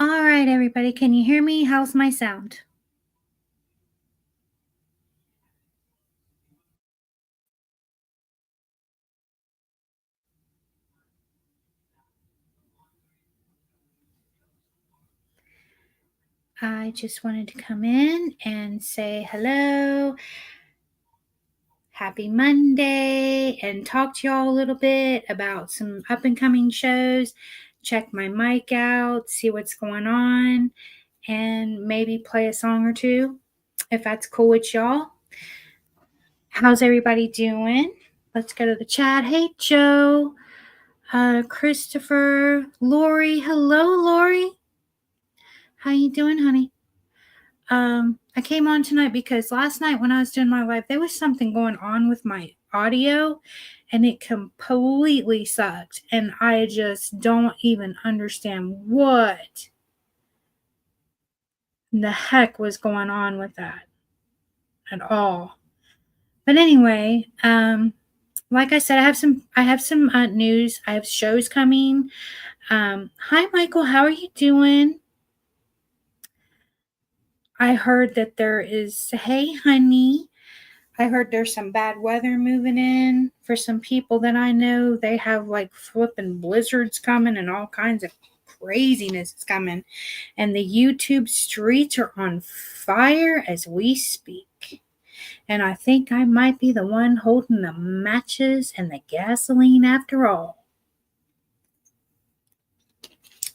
All right, everybody, can you hear me? How's my sound? I just wanted to come in and say hello, happy Monday, and talk to y'all a little bit about some up and coming shows. Check my mic out, see what's going on, and maybe play a song or two if that's cool with y'all. How's everybody doing? Let's go to the chat. Hey, Joe, Christopher, Lori. Hello, Lori. How you doing, honey? I came on tonight because last night when I was doing my live, there was something going on with my audio and it completely sucked. And I just don't even understand what the heck was going on with that at all. But anyway, like I said, I have some news. I have shows coming. Hi, Michael. How are you doing? I heard that there is, hey, honey. I heard there's some bad weather moving in for some people that I know. They have like flipping blizzards coming and all kinds of craziness is coming. And the YouTube streets are on fire as we speak. And I think I might be the one holding the matches and the gasoline after all.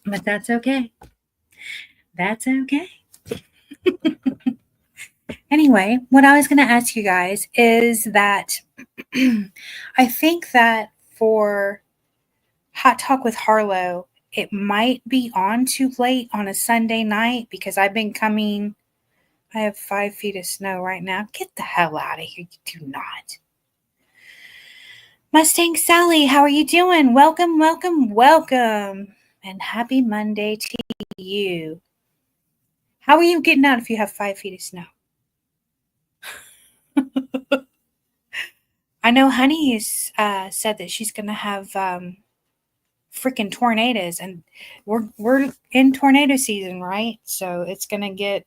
But that's okay. That's okay. Anyway, what I was going to ask you guys is that I think that for Hot Talk with Harlow, it might be on too late on a Sunday night because I've been coming. I have 5 feet of snow right now. Get the hell out of here. You do not. Mustang Sally, how are you doing? Welcome, welcome, welcome. And happy Monday to you. How are you getting out if you have 5 feet of snow? I know Honey has said that she's going to have freaking tornadoes, and we're in tornado season, right? So it's gonna get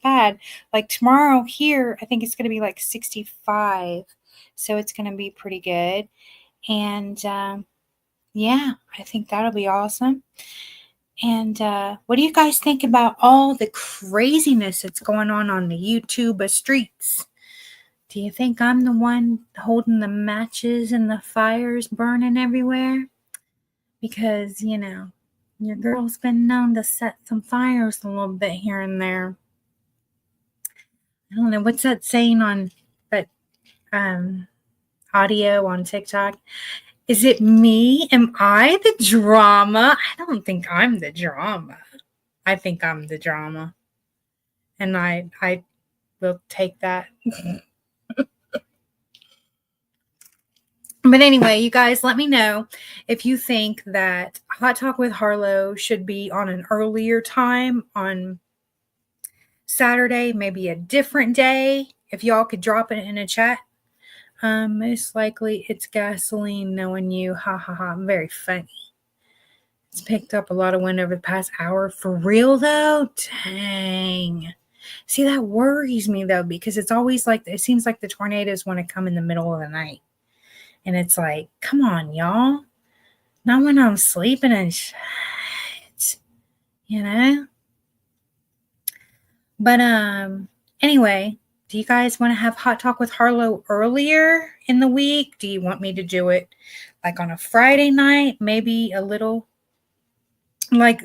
bad. Like tomorrow here, I think it's gonna be like 65, so it's gonna be pretty good. And yeah, I think that'll be awesome. And what do you guys think about all the craziness that's going on the YouTube streets? Do you think I'm the one holding the matches and the fires burning everywhere? Because, your girl's been known to set some fires a little bit here and there. I don't know, what's that saying on but audio on TikTok? Is it me? Am I the drama? I don't think I'm the drama. I think I'm the drama. And I will take that. But anyway, you guys, let me know if you think that Hot Talk with Harlow should be on an earlier time on Saturday, maybe a different day. If y'all could drop it in a chat. Most likely it's gasoline knowing you. Ha ha ha. Very funny. It's picked up a lot of wind over the past hour. For real though? Dang. See, that worries me though, because it's always like, it seems like the tornadoes want to come in the middle of the night. And it's like, come on, y'all. Not when I'm sleeping and shit. But anyway, do you guys want to have Hot Talk with Harlow earlier in the week? Do you want me to do it like on a Friday night? Maybe a little like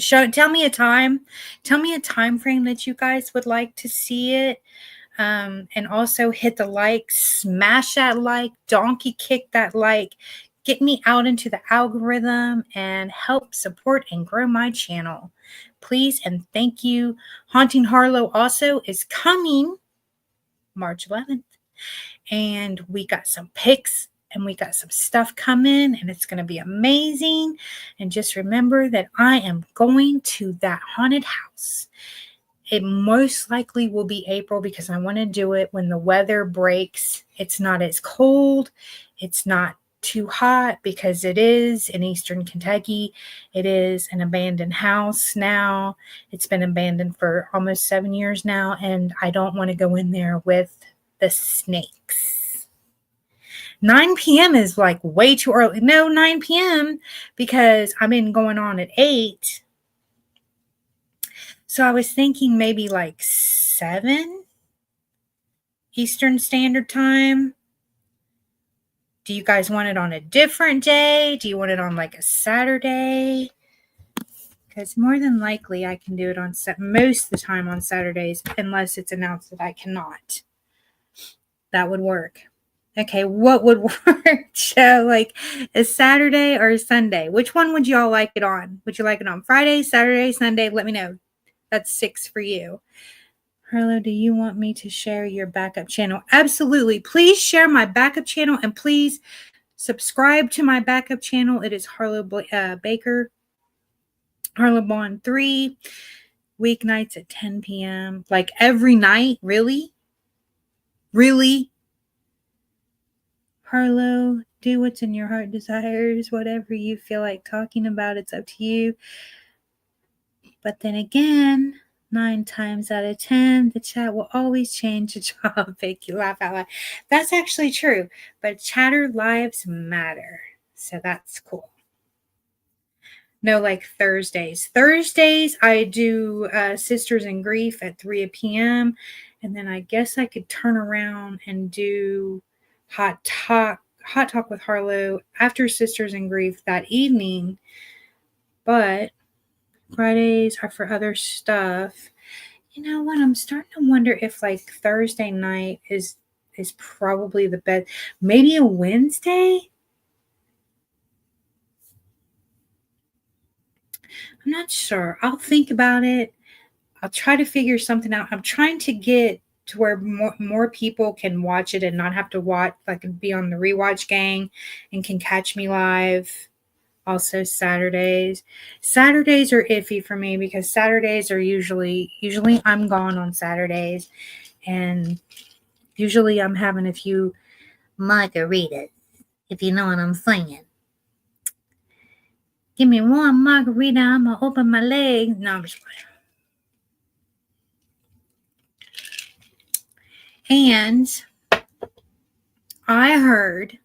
tell me a time. Tell me a time frame that you guys would like to see it. And also hit the like, smash that like, donkey kick that like, get me out into the algorithm and help support and grow my channel. Please and thank you. Haunting Harlow also is coming March 11th. And we got some pics and we got some stuff coming and it's going to be amazing. And just remember that I am going to that haunted house. It most likely will be April because I want to do it when the weather breaks. It's not as cold. It's not too hot because it is in Eastern Kentucky. It is an abandoned house now. It's been abandoned for almost 7 years now, and I don't want to go in there with the snakes. 9 p.m. is like way too early. No, 9 p.m. because I've been going on at 8. So I was thinking maybe like 7 Eastern Standard Time. Do you guys want it on a different day? Do you want it on like a Saturday? Because more than likely I can do it on most of the time on Saturdays, unless it's announced that I cannot. That would work. Okay, what would work? So, like a Saturday or a Sunday? Which one would y'all like it on? Would you like it on Friday, Saturday, Sunday? Let me know. That's 6 for you. Harlow, do you want me to share your backup channel? Absolutely. Please share my backup channel, and please subscribe to my backup channel. It is Harlow Baker, Harlow Bond 3, weeknights at 10 p.m. Like every night? Really? Really? Harlow, do what's in your heart desires. Whatever you feel like talking about, it's up to you. But then again, 9 times out of 10, the chat will always change the topic. You laugh out loud. That's actually true. But chatter lives matter. So that's cool. No, like Thursdays. Thursdays, I do Sisters in Grief at 3 p.m. And then I guess I could turn around and do Hot Talk with Harlow after Sisters in Grief that evening. But Fridays are for other stuff. You know what? I'm starting to wonder if like Thursday night is probably the best. Maybe a Wednesday? I'm not sure. I'll think about it. I'll try to figure something out. I'm trying to get to where more people can watch it and not have to watch, like be on the rewatch gang and can catch me live. Also Saturdays. Saturdays are iffy for me because Saturdays are usually I'm gone on Saturdays, and usually I'm having a few margaritas, if you know what I'm saying. Give me one margarita, I'm gonna open my legs. No, I'm just playing. And I heard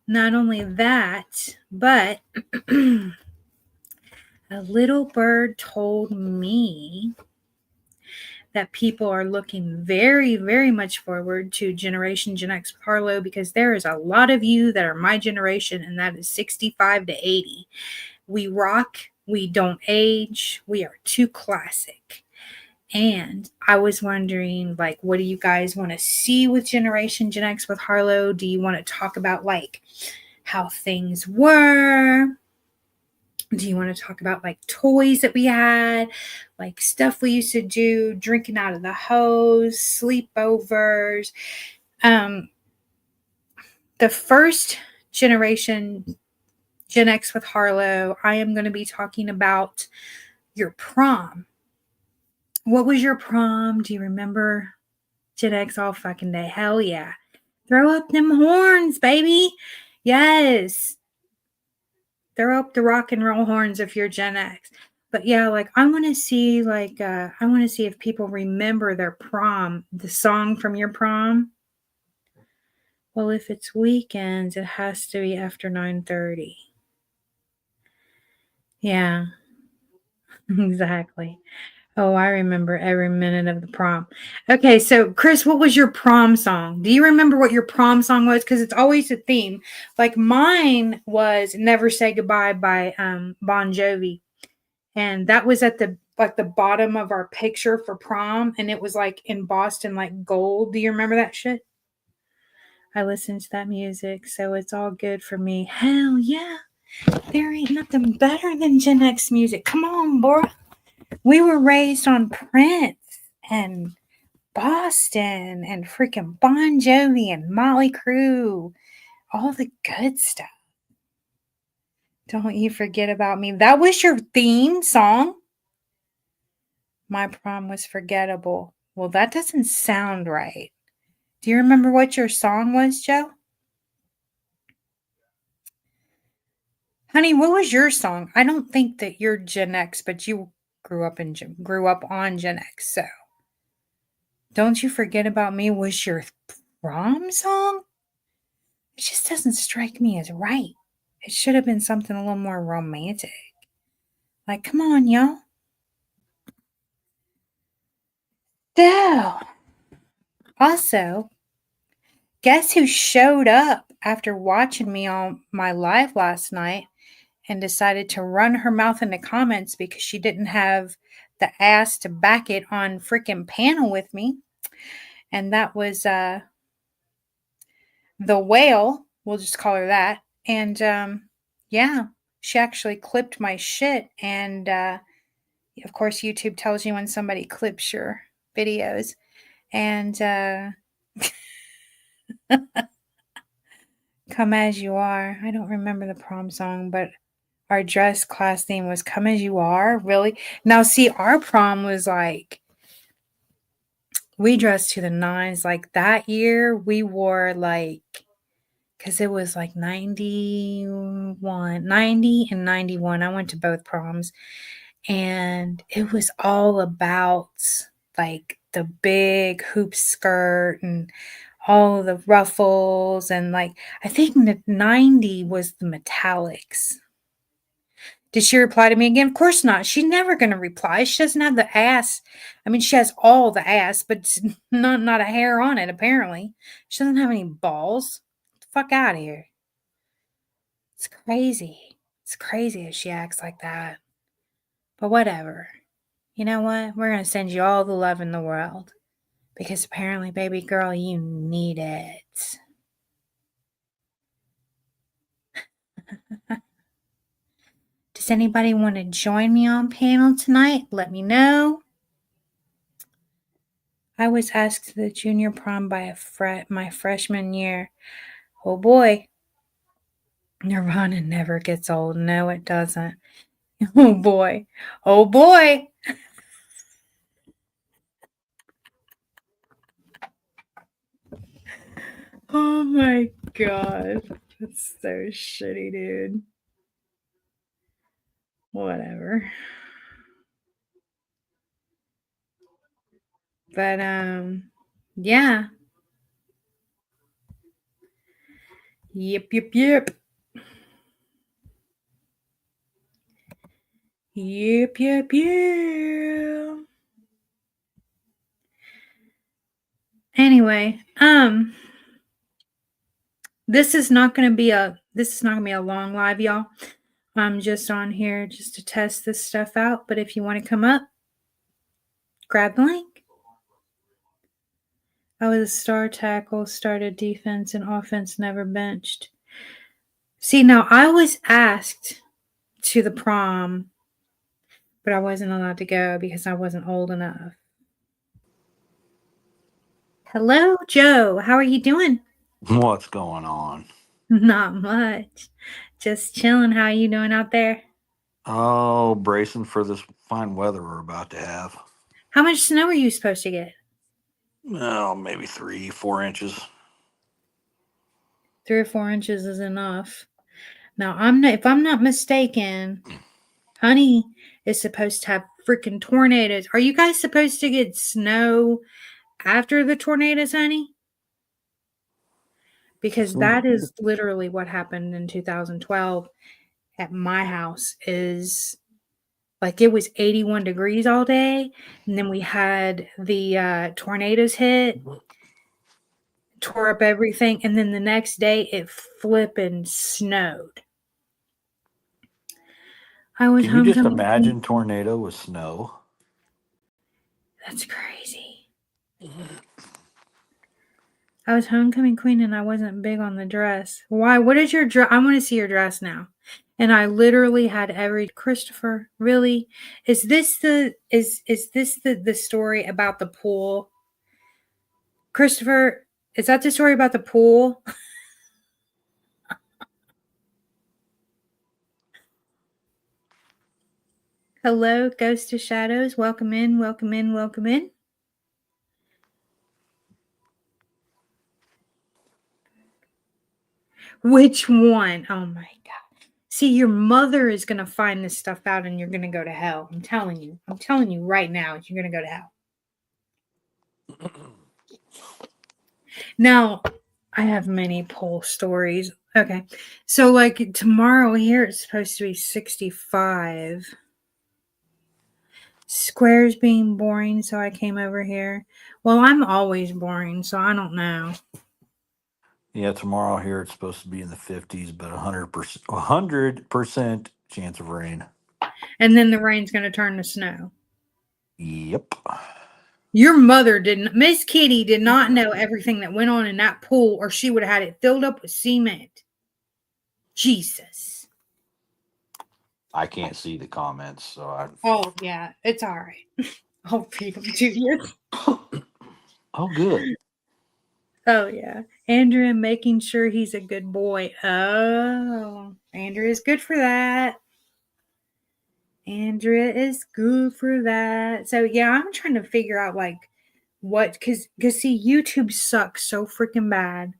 not only that, but a little bird told me that people are looking very, very much forward to Generation GenX with Harlow, because there is a lot of you that are my generation, and that is 65 to 80. We rock, we don't age, we are too classic. And I was wondering, like, what do you guys want to see with Generation GenX with Harlow? Do you want to talk about, like, how things were? Do you want to talk about, like, toys that we had, like stuff we used to do, drinking out of the hose, sleepovers? The first Generation Gen X with Harlow, I am going to be talking about your prom. What was your prom? Do you remember? Gen X all fucking day. Hell yeah. Throw up them horns, baby. Yes. Throw up the rock and roll horns if you're Gen X. But yeah, like I want to see if people remember their prom, the song from your prom. Well, if it's weekends, it has to be after 9:30. Yeah. Exactly. Oh, I remember every minute of the prom. Okay, so Chris, what was your prom song? Do you remember what your prom song was? Because it's always a theme. Like mine was "Never Say Goodbye" by Bon Jovi, and that was at the bottom of our picture for prom, and it was like in Boston, like gold. Do you remember that shit? I listened to that music, so it's all good for me. Hell yeah, there ain't nothing better than Gen X music. Come on, boy. We were raised on Prince and Boston and freaking Bon Jovi and Motley Crue. All the good stuff. Don't you forget about me. That was your theme song? My prom was forgettable. Well, that doesn't sound right. Do you remember what your song was, Joe? Honey, what was your song? I don't think that you're Gen X, but you grew up on Gen X. So don't you forget about me was your prom song? It just doesn't strike me as right. It should have been something a little more romantic. Like, come on, y'all. So, also, guess who showed up after watching me on my live last night and decided to run her mouth in the comments because she didn't have the ass to back it on freaking panel with me? And that was the whale. We'll just call her that. And yeah, she actually clipped my shit. And of course, YouTube tells you when somebody clips your videos. And Come As You Are. I don't remember the prom song, but our dress class theme was Come As You Are. Really? Now, see, our prom was like, we dressed to the nines. Like that year, we wore like, because it was like 90 and 91. I went to both proms, and it was all about like the big hoop skirt and all of the ruffles. And like, I think the 90 was the metallics. Did she reply to me again? Of course not. She's never going to reply. She doesn't have the ass. I mean, she has all the ass, but not a hair on it, apparently. She doesn't have any balls. Get the fuck out of here. It's crazy. It's crazy that she acts like that. But whatever. You know what? We're going to send you all the love in the world. Because apparently, baby girl, you need it. Does anybody want to join me on panel tonight? Let me know. I was asked to the junior prom by my freshman year. Oh boy. Nirvana never gets old. No, it doesn't. Oh boy. Oh boy. Oh my god. That's so shitty, dude. Whatever. But yeah. Yep, yep, yep. Yep, yep, yep. Anyway, this is not gonna be a long live, y'all. I'm just on here just to test this stuff out. But if you want to come up, grab the link. I was a star tackle, started defense and offense, never benched. See, now I was asked to the prom, but I wasn't allowed to go because I wasn't old enough. Hello, Joe. How are you doing? What's going on? Not much. Just chilling. How are you doing out there? Oh, bracing for this fine weather we're about to have. How much snow are you supposed to get? Oh, maybe 3, 4 inches. 3 or 4 inches is enough. Now, if I'm not mistaken, Honey is supposed to have freaking tornadoes. Are you guys supposed to get snow after the tornadoes, honey? Because that is literally what happened in 2012 at my house is like it was 81 degrees all day, and then we had the tornadoes hit, tore up everything, and then the next day it flipping snowed. I was Can you just homecoming queen. imagine tornado with snow? That's crazy. I was homecoming queen and I wasn't big on the dress. Why? What is your dress? I want to see your dress now. And I literally had every Christopher, really? Is this the story about the pool? Christopher, is that the story about the pool? Hello, Ghost of Shadows. Welcome in, welcome in, welcome in. Which one? Oh my god. See, your mother is going to find this stuff out and you're going to go to hell. I'm telling you. I'm telling you right now, you're going to go to hell. Now, I have many poll stories. Okay. So, like, tomorrow here, it's supposed to be 65. Squares being boring, so I came over here. Well, I'm always boring, so I don't know. Yeah, tomorrow here it's supposed to be in the 50s, but 100% chance of rain. And then the rain's going to turn to snow. Yep. Your mother didn't, Miss Kitty did not know everything that went on in that pool, or she would have had it filled up with cement. Jesus. I can't see the comments, so I. Oh, yeah, it's all right. I'll feed them to you. Oh, good. Oh, yeah. Andrea making sure he's a good boy. Oh, Andrea is good for that. Andrea is good for that. So, yeah, I'm trying to figure out, like, what, because see, YouTube sucks so freaking bad.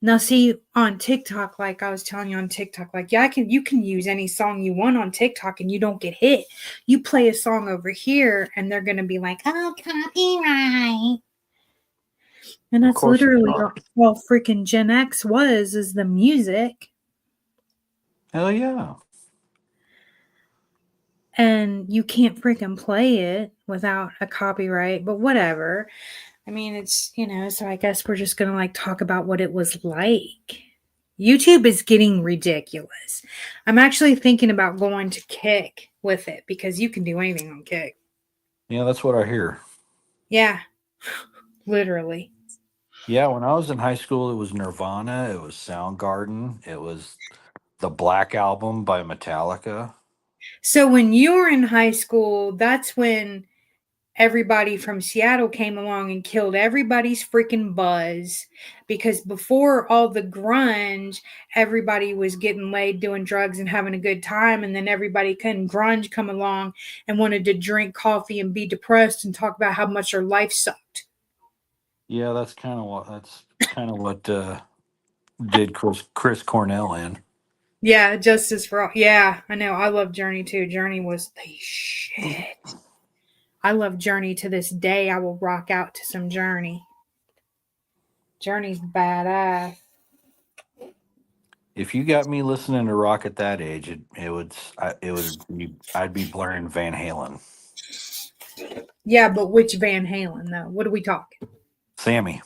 Now, see, on TikTok, like I was telling you on TikTok, like, yeah, you can use any song you want on TikTok and you don't get hit. You play a song over here and they're going to be like, oh, copyright. And Of that's course they literally are. all freaking Gen X is the music. Hell yeah. And you can't freaking play it without a copyright, but whatever. I mean, it's, so I guess we're just going to like talk about what it was like. YouTube is getting ridiculous. I'm actually thinking about going to Kick with it because you can do anything on Kick. Yeah, that's what I hear. Yeah, literally. Yeah, when I was in high school, it was Nirvana, it was Soundgarden, it was the Black Album by Metallica. So when you were in high school, that's when everybody from Seattle came along and killed everybody's freaking buzz because before all the grunge, everybody was getting laid, doing drugs, and having a good time. And then everybody couldn't grunge come along and wanted to drink coffee and be depressed and talk about how much their life sucked. Yeah, that's kind of what did Chris Cornell in. Yeah, Justice for All. Yeah, I know. I love Journey too. Journey was the shit. I love Journey to this day. I will rock out to some Journey. Journey's badass. If you got me listening to rock at that age, it would be I'd be blaring Van Halen. Yeah, but which Van Halen though? What are we talking? Sammy.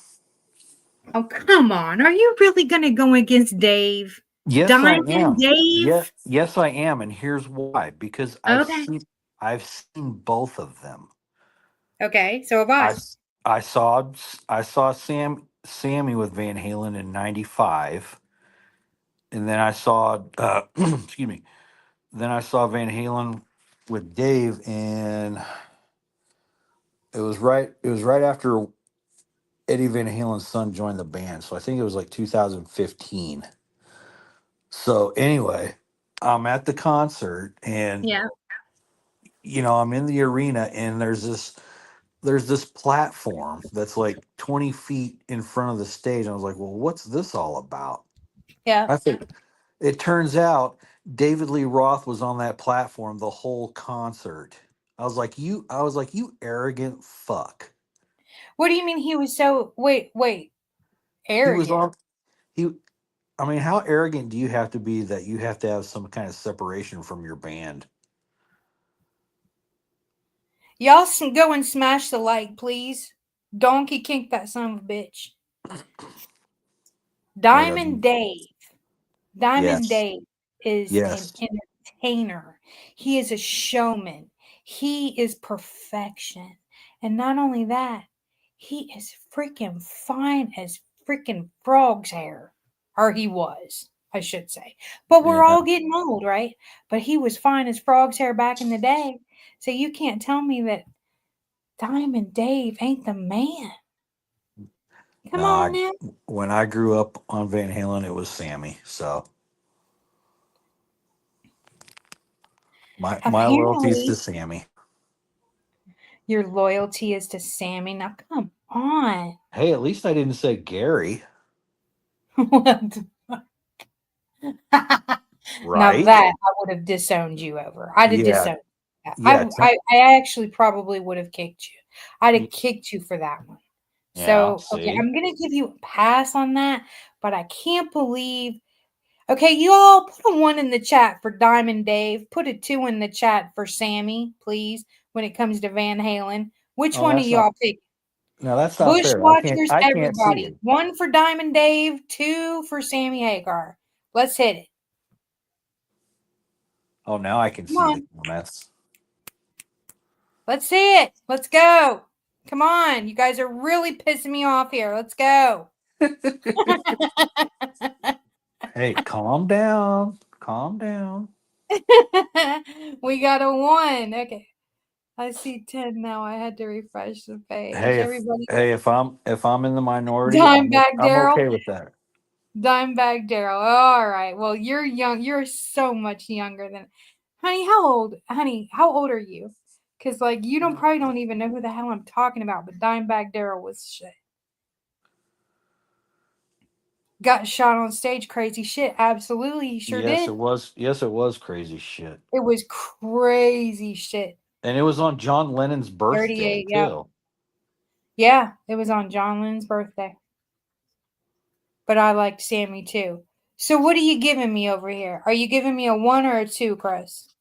Oh, come on. Are you really going to go against Dave? Yes, I Diamond am. Yeah, Dave? yes, I am, and here's why. Because Okay. I've seen both of them. Okay. So have I I. I saw Sammy with Van Halen in '95, and then I saw excuse me. Then I saw Van Halen with Dave, and it was right after Eddie Van Halen's son joined the band. So I think it was like 2015. So anyway, I'm at the concert, and Yeah. I'm in the arena, and there's this platform that's like 20 feet in front of the stage. I was like, well, what's this all about? Yeah. I think it turns out David Lee Roth was on that platform the whole concert. I was like, you arrogant fuck. What do you mean he was so wait, He was arrogant? on he I mean, how arrogant do you have to be that you have to have some kind of separation from your band? Y'all go and smash the like, please. Donkey kink that son of a bitch. Boy, that'd Diamond be Dave. Diamond yes. Dave is an Yes. entertainer. He is a showman. He is perfection. And not only that, he is freaking fine as freaking frog's hair. Or he was, I should say. But we're Yeah. all getting old, right? But he was fine as frog's hair back in the day. So you can't tell me that Diamond Dave ain't the man. Come No, on now. when I grew up on Van Halen, it was Sammy. So my loyalty is to Apparently, Sammy. your loyalty is to Sammy. Now, come on. Hey, at least I didn't say Gary. What? Now Right? that I would have disowned you over. I'd have Yeah. disowned you. Yeah. I actually probably would have kicked you. I'd have Y- kicked you for that one. Yeah. So, okay, See? I'm gonna give you a pass on that, but I can't believe. Okay, you all put a one in the chat for Diamond Dave. Put a two in the chat for Sammy, please. When it comes to Van Halen, which Oh, one of that's not. y'all pick? No, that's not fair. Bushwatchers, I can't see everybody. it. One for Diamond Dave, two for Sammy Hagar. Let's hit it. Oh, now I can Come see the on. comments. Let's see it. Let's go. Come on. You guys are really pissing me off here. Let's go. Hey, calm down. Calm down. We got a one. Okay. I see 10 now. I had to refresh the page. Everybody. If I'm in the minority, Dimebag I'm Daryl. okay with that. Dimebag Daryl. All right. Well, you're young. You're so much younger than Honey, how old? Honey, how old are you? Because like you don't probably don't even know who the hell I'm talking about, but Dimebag Daryl was shit. Got shot on stage, crazy shit. Absolutely, he sure Yes, did. it was. Yes, it was crazy shit. It was crazy shit. And it was on John Lennon's birthday 38, yep. too. Yeah, it was on John Lennon's birthday. But I liked Sammy too. So what are you giving me over here? Are you giving me a one or a two, Chris?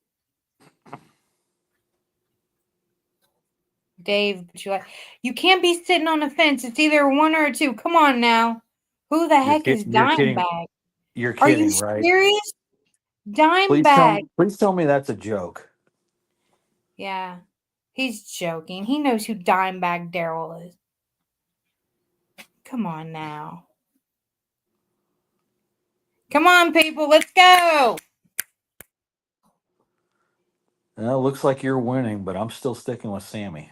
Dave, but you can't be sitting on the fence. It's either a one or a two. Come on now. Who the heck is You're kidding. Dimebag? You're Are you kidding, right? serious? Dimebag. Please tell me that's a joke. Yeah. He's joking. He knows who Dimebag Daryl is. Come on now. Come on, people. Let's go. Well, it looks like you're winning, but I'm still sticking with Sammy.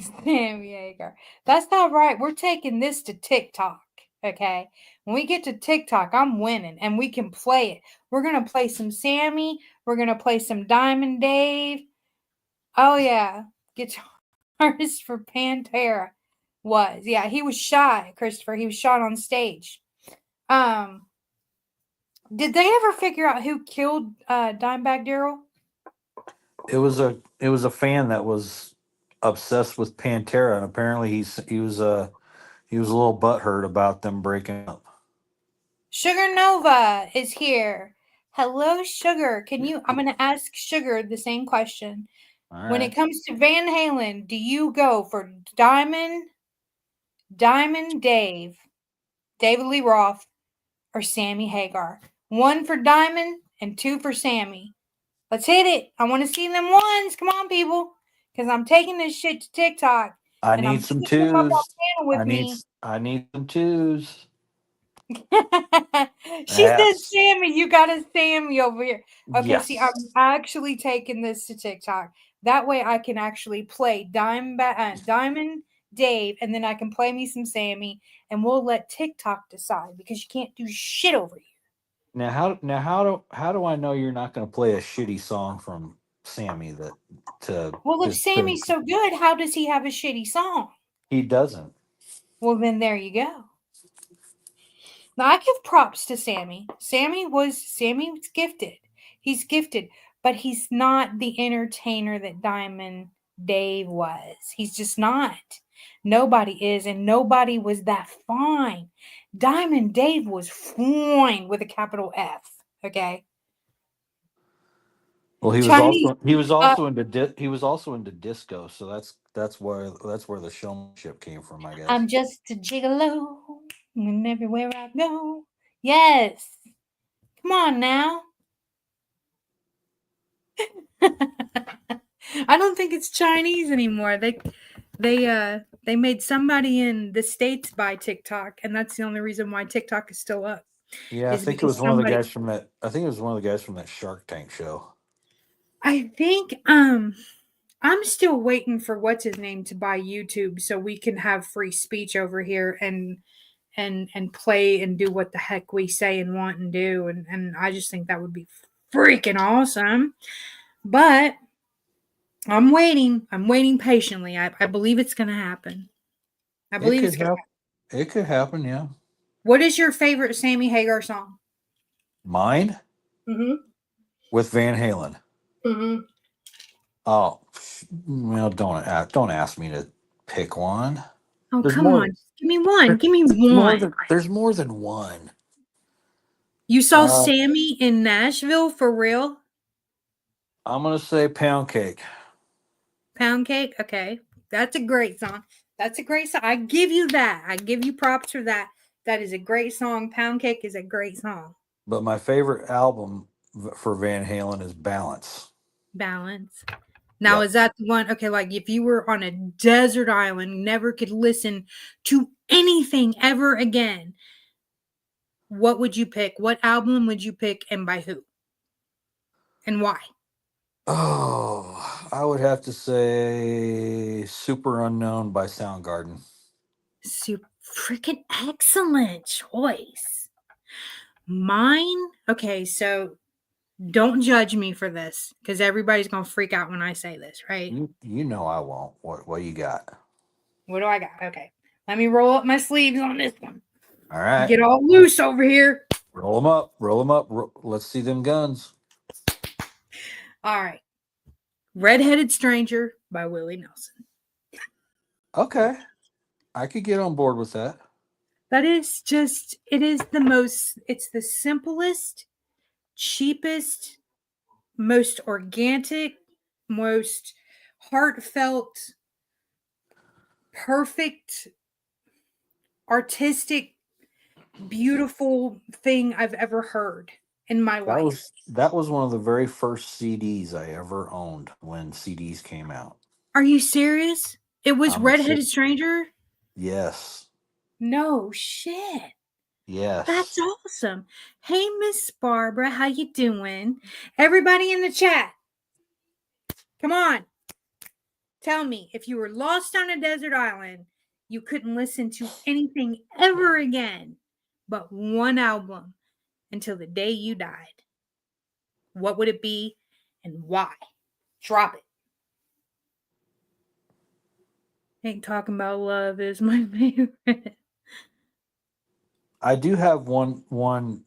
Sam Yeager. That's not right. We're taking this to TikTok. Okay. When we get to TikTok, I'm winning and we can play it. We're going to play some Sammy. We're going to play some Diamond Dave. Oh, yeah. Guitarist for Pantera was. Yeah, he was shot, Christopher. He was shot on stage. Um, did they ever figure out who killed Dimebag Daryl? It was a fan that was obsessed with Pantera, and apparently he was a little butthurt about them breaking up. Sugar Nova is here. Hello, Sugar. Can you? I'm going to ask Sugar the same question. All When it right. comes to Van Halen, do you go for Diamond Dave, David Lee Roth, or Sammy Hagar? One for Diamond and two for Sammy. Let's hit it. I want to see them ones. Come on, people. Because I'm taking this shit to TikTok I and I'm need some taking them up twos. on panel with me. I need some twos. She said, Yes. Sammy, you got a Sammy over here. Okay, see, I'm Yes. actually taking this to TikTok. That way I can actually play Diamond Dave, and then I can play me some Sammy, and we'll let TikTok decide because you can't do shit over here. How do I know you're not going to play a shitty song from Sammy that to Well, if just to, Sammy's so good, how does he have a shitty song? he doesn't. Well, then there you go. Now I give props to Sammy. Sammy's gifted. He's gifted, but he's not the entertainer that Diamond Dave was. He's just not. Nobody is, and nobody was that fine. Diamond Dave was fine with a capital F. Okay. Well, Chinese. he was also into disco, so that's where the showmanship came from, I guess. I'm just a gigolo, and everywhere I go. Yes. Come on now. I don't think it's Chinese anymore. They made somebody in the States buy TikTok, and that's the only reason why TikTok is still up. Yeah, I Is think it because was one of the somebody guys from that. I think it was one of the guys from that Shark Tank show. I think I'm still waiting for what's his name to buy YouTube so we can have free speech over here and play and do what the heck we say and want and do and I just think that would be freaking awesome. But I'm waiting. I'm waiting patiently. I believe it's going to happen. I It believe it's could going to happen. happen. It could happen. Yeah. What is your favorite Sammy Hagar song? Mine. Mm-hmm. with Van Halen. Mm-hmm. Oh, well, don't ask me to pick one. Oh, There's come more. on. Give me one. Give me There's more one. than there's more than one. You saw Uh, Sammy in Nashville for real? I'm gonna say Pound Cake. Pound Cake? Okay. That's a great song. That's a great song. I give you that. I give you props for that. That is a great song. Pound Cake is a great song. But my favorite album for Van Halen is Balance. Balance. Now, Yep. is that the one? Okay, like if you were on a desert island, never could listen to anything ever again, what would you pick? What album would you pick and by who? And why? Oh, I would have to say Super Unknown by Soundgarden. Super freaking excellent choice. Mine, okay, so don't judge me for this because everybody's gonna freak out when I say this, right? You know I won't. What you got? What do I got? Okay, let me roll up my sleeves on this one. All right. Get all loose over here. Roll them up. Roll them up. Let's see them guns. All right, Redheaded Stranger by Willie Nelson. Okay. I could get on board with that. That is just, it is the most, it's the simplest, cheapest, most organic, most heartfelt, perfect, artistic, beautiful thing I've ever heard in my life. That was one of the very first CDs I ever owned when CDs came out. Are you serious? It was I'm Redheaded serious. Stranger? Yes. No shit. That's Yes. awesome. Hey, Miss Barbara, how you doing? Everybody in the chat, come on. Tell me, if you were lost on a desert island, you couldn't listen to anything ever again but one album until the day you died, what would it be and why? Drop it. Ain't talking about love is my favorite. I do have one Hello,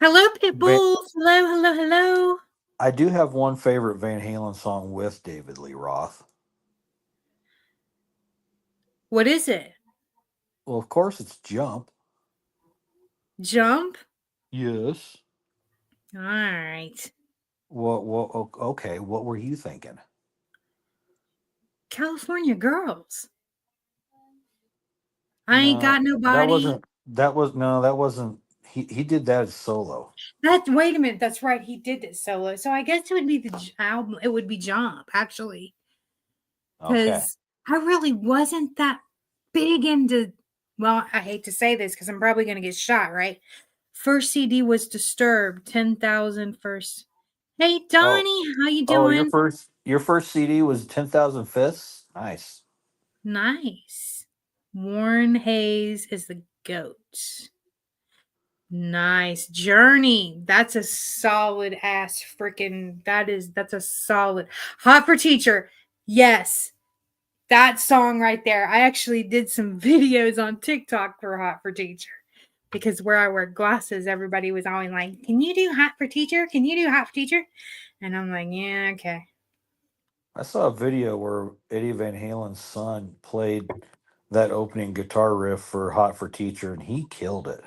va- people. Hello, hello, hello. I do have one favorite Van Halen song with David Lee Roth. What is it? Well, of course it's Jump. Jump? Yes. All right. Okay, what were you thinking? California Girls. I ain't No, got that nobody. wasn't that was no, that wasn't he did that as solo. That wait a minute, that's right. He did it solo. So I guess it would be the album. It would be Jump, actually. Okay. Because I really wasn't that big into, well, I hate to say this because I'm probably going to get shot, right? First CD was Disturbed, 10,000 first. Hey, Oh, Donnie, how you oh, doing? your first CD was 10,000 Fists? Nice. Nice. Warren Hayes is the goat. Nice. Journey. That's a solid ass freaking, that's a solid. Hot for Teacher. Yes. That song right there. I actually did some videos on TikTok for Hot for Teacher because where I wear glasses, everybody was always like, "Can you do Hot for Teacher? Can you do Hot for Teacher?" And I'm like, "Yeah, okay." I saw a video where Eddie Van Halen's son played that opening guitar riff for Hot for Teacher and he killed it.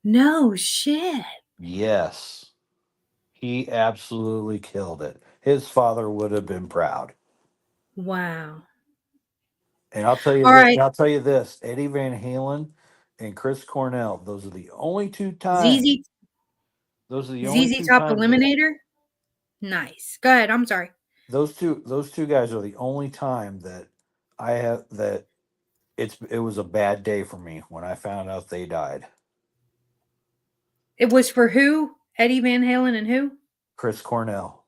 No shit. Yes. He absolutely killed it. His father would have been proud. Wow. And I'll tell you All that. right. I'll tell you this: Eddie Van Halen and Chris Cornell. Those are the only two times. ZZ Those are the only ZZ two Top times that Eliminator. Nice. Go ahead. I'm sorry. those two guys are the only time that I have that it was a bad day for me when I found out they died. It was for who? Eddie Van Halen and who? Chris Cornell.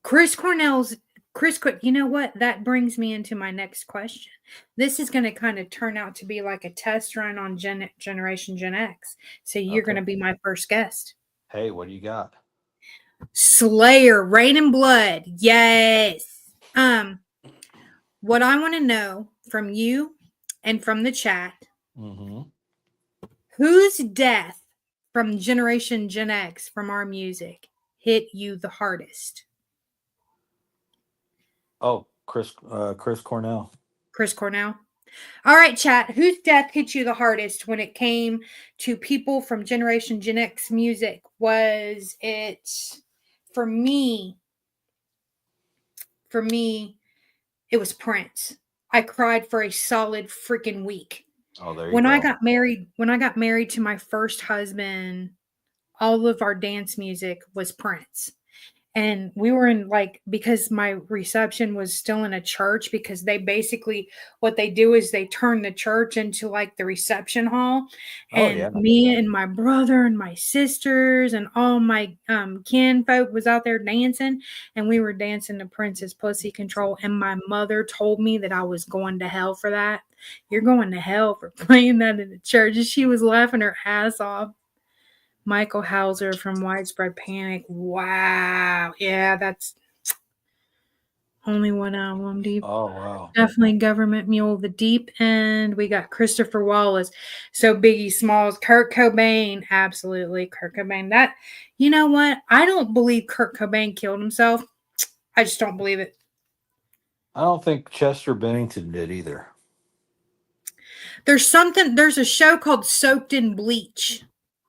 Chris Cornell's you know what? That brings me into my next question. This is going to kind of turn out to be like a test run on Generation Gen X. So you're going Okay. to be my first guest. Hey, what do you got? Slayer, Rain and Blood. Yes. What I want to know from you and from the chat, Mm-hmm. whose death from Generation Gen X from our music hit you the hardest? Oh, Chris Cornell. Chris Cornell. All right, chat. Whose death hit you the hardest when it came to people from Generation Gen X music? Was it for me? For me, it was Prince. I cried for a solid freaking week. Oh, there you When I go. got married, when I got married to my first husband, all of our dance music was Prince. And we were in like, because my reception was still in a church, because they basically, what they do is they turn the church into like the reception hall. Oh And yeah. me and my brother and my sisters and all my kin folk was out there dancing, and we were dancing to Prince's Pussy Control. And my mother told me that I was going to hell for that. You're going to hell for playing that in the church. And she was laughing her ass off. Michael Hauser from Widespread Panic. Wow. Yeah, that's only one album. Deep. Oh wow. Definitely Government Mule, The Deep End. We got Christopher Wallace. So Biggie Smalls, Kurt Cobain. Absolutely. Kurt Cobain. That, you know what? I don't believe Kurt Cobain killed himself. I just don't believe it. I don't think Chester Bennington did either. There's a show called Soaked in Bleach,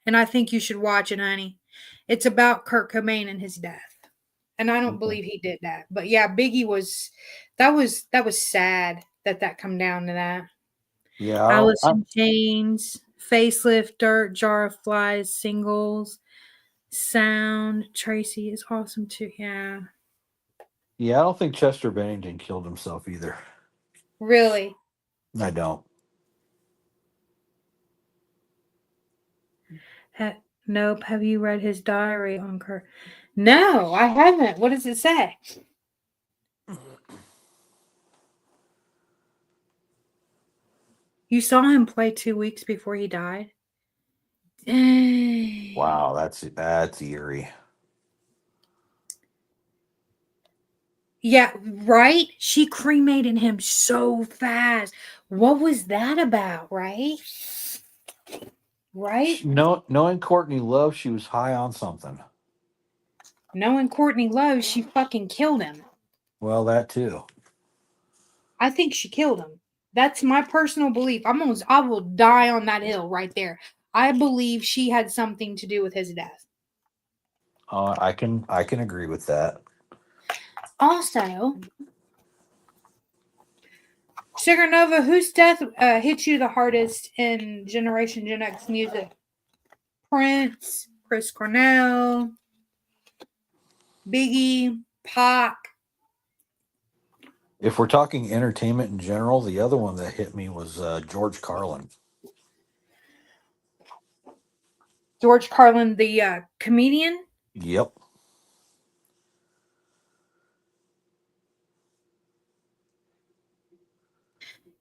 and I think you should watch it, honey. It's about Kurt Cobain and his death. And I don't Okay. believe he did that. But yeah, Biggie was that was sad that that come down to that. Yeah, Alice in Chains, Facelift, Dirt, Jar of Flies, Singles, Sound, Tracy is awesome too. Yeah. yeah, I don't think Chester Bennington killed himself either. Really? I don't. Nope. Have you read his diary on Kurt? No, I haven't. What does it say? You saw him play 2 weeks before he died? Dang. Wow, that's eerie. Yeah, right? She cremated him so fast. What was that about, right? Right? Knowing Courtney Love, she was high on something. Knowing Courtney Love, she fucking killed him. Well, that too. I think she killed him. That's my personal belief. I will die on that hill right there. I believe she had something to do with his death. I can agree with that. Also, Sugar Nova, whose death hit you the hardest in Generation Gen X music? Prince, Chris Cornell, Biggie, Pac. If we're talking entertainment in general, the other one that hit me was George Carlin. George Carlin, the comedian. Yep.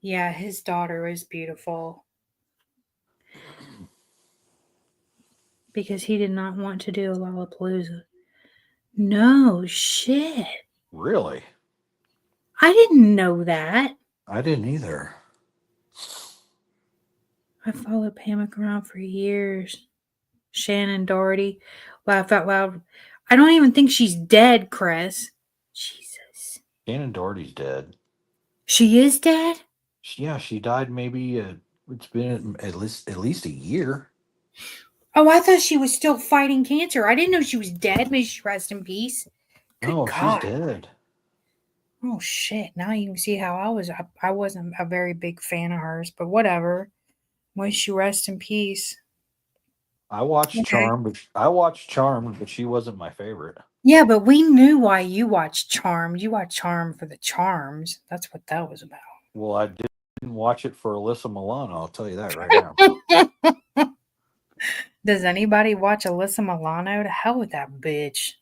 Yeah, his daughter is beautiful. Because he did not want to do a Lollapalooza. No shit. Really? I didn't know that. I didn't either. I followed Pamela around for years. Shannon Doherty. Laugh out loud. I don't even think she's dead, Chris. Jesus. Shannon Doherty's dead. She is dead? Yeah, she died. Maybe it's been at least a year. Oh, I thought she was still fighting cancer. I didn't know she was dead. May she rest in peace. Good No, she's God. dead. Oh shit! Now you can see how I wasn't a very big fan of hers, but whatever. May she rest in peace. I watched Okay. Charmed, but she wasn't my favorite. Yeah, but we knew why you watched Charmed. You watched Charmed for the charms. That's what that was about. Well, I didn't watch it for Alyssa Milano. I'll tell you that right now. Does anybody watch Alyssa Milano? To hell with that bitch.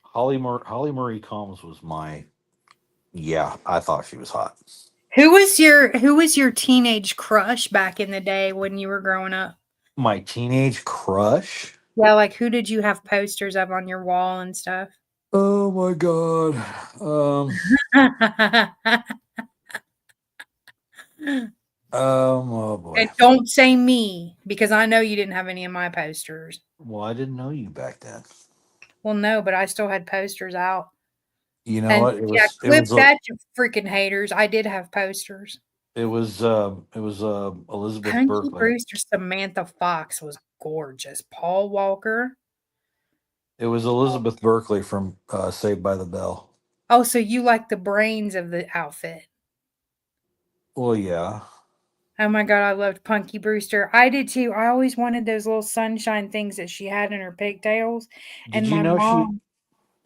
Holly Marie Combs was my. Yeah, I thought she was hot. Who was your teenage crush back in the day when you were growing up? My teenage crush. Yeah, like who did you have posters of on your wall and stuff? Oh my god. Oh boy. And don't say me because I know you didn't have any of my posters. Well, I didn't know you back then. Well, no, but I still had posters out. You know And what? yeah, clip that, you freaking haters. I did have posters. it was Elizabeth Punky Berkley. Brewster, Samantha Fox was gorgeous. Paul Walker. It was Elizabeth Berkley from Saved by the Bell. Oh, so you like the brains of the outfit. Well, yeah. Oh my god, I loved Punky Brewster. I did too. I always wanted those little sunshine things that she had in her pigtails. Did And you my know she? mom,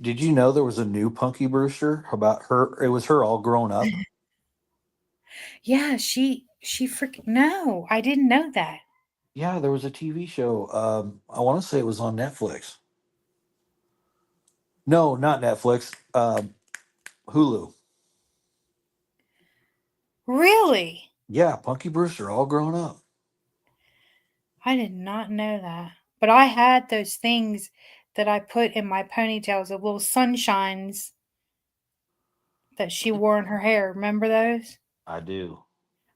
Did you know there was a new Punky Brewster about her? It was her all grown up. yeah, she freaking no, I didn't know that. Yeah, there was a TV show. I want to say it was on Netflix. No, not Netflix. Hulu. Really? Yeah, Punky Brewster, all grown up. I did not know that. But I had those things that I put in my ponytails, the little sunshines that she wore in her hair. Remember those? I do.